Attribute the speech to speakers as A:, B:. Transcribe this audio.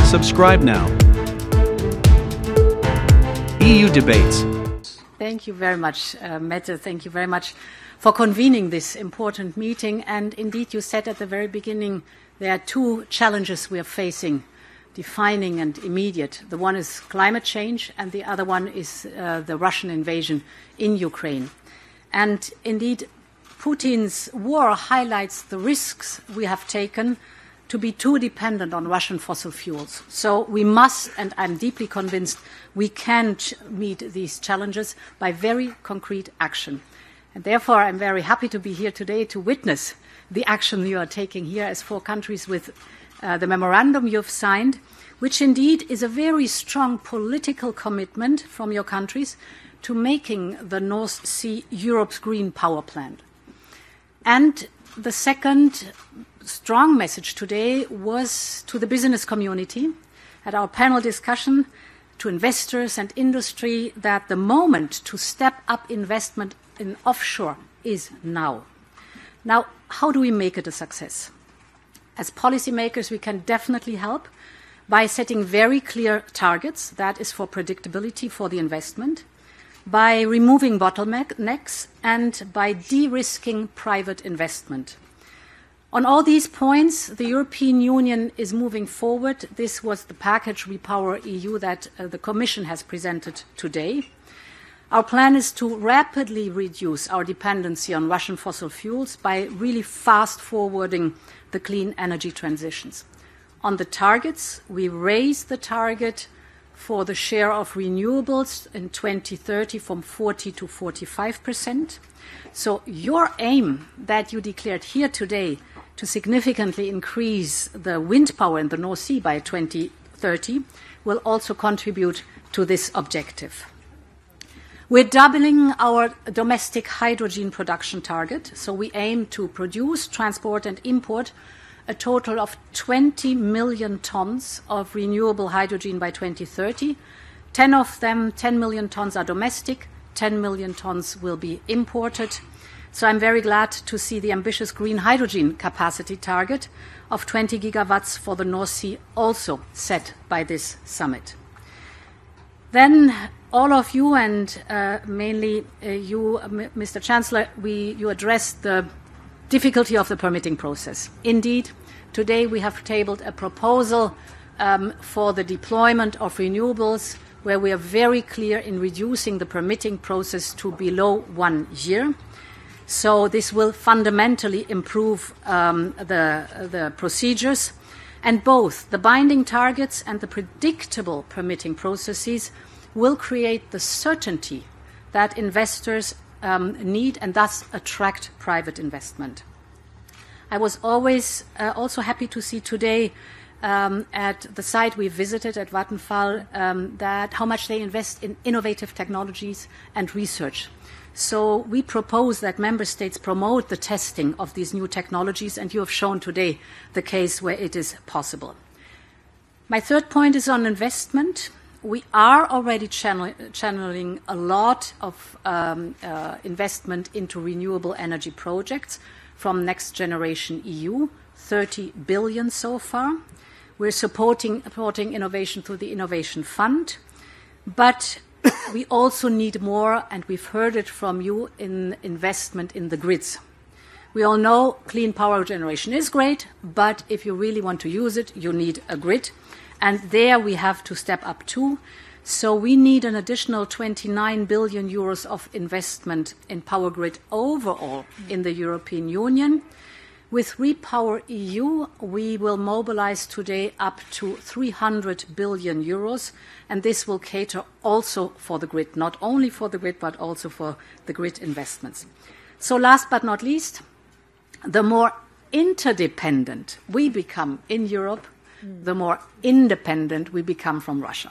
A: Subscribe now. EU Debates.
B: Thank you very much, Mette. Thank you very much for convening this important meeting. And indeed, you said at the very beginning, there are two challenges we are facing, defining and immediate. The one is climate change, and the other one is the Russian invasion in Ukraine. And indeed, Putin's war highlights the risks we have taken to be too dependent on Russian fossil fuels. So we must, and I'm deeply convinced, we can meet these challenges by very concrete action. And therefore, I'm very happy to be here today to witness the action you are taking here as 4 countries with the memorandum you've signed, which indeed is a very strong political commitment from your countries to making the North Sea Europe's green power plant. And the second strong message today was to the business community at our panel discussion, to investors and industry, that the moment to step up investment in offshore is now. Now, how do we make it a success? As policymakers, we can definitely help by setting very clear targets, that is for predictability for the investment, by removing bottlenecks, and by de-risking private investment. On all these points, the European Union is moving forward. This was the package REPowerEU that the Commission has presented today. Our plan is to rapidly reduce our dependency on Russian fossil fuels by really fast-forwarding the clean energy transitions. On the targets, we raise the target for the share of renewables in 2030 from 40 to 45%. So your aim that you declared here today to significantly increase the wind power in the North Sea by 2030 will also contribute to this objective. We're doubling our domestic hydrogen production target, so we aim to produce, transport and import a total of 20 million tons of renewable hydrogen by 2030. 10 of them, 10 million tons are domestic, 10 million tons will be imported. So I'm very glad to see the ambitious green hydrogen capacity target of 20 gigawatts for the North Sea also set by this summit. Then all of you, and mainly you, Mr. Chancellor, you addressed the difficulty of the permitting process. Indeed, today we have tabled a proposal for the deployment of renewables where we are very clear in reducing the permitting process to below 1 year. So this will fundamentally improve the procedures, and both the binding targets and the predictable permitting processes will create the certainty that investors need and thus attract private investment. I was always also happy to see today at the site we visited at Vattenfall that how much they invest in innovative technologies and research. So we propose that member states promote the testing of these new technologies, and you have shown today the case where it is possible. My third point is on investment. We are already channeling a lot of investment into renewable energy projects from Next Generation EU, 30 billion so far. We're supporting innovation through the Innovation Fund, but we also need more, and we've heard it from you, in investment in the grids. We all know clean power generation is great, but if you really want to use it, you need a grid. And there we have to step up too. So we need an additional 29 billion euros of investment in power grid overall in the European Union. With REPowerEU, we will mobilize today up to 300 billion euros, and this will cater also for the grid, not only for the grid, but also for the grid investments. So last but not least, the more interdependent we become in Europe, the more independent we become from Russia.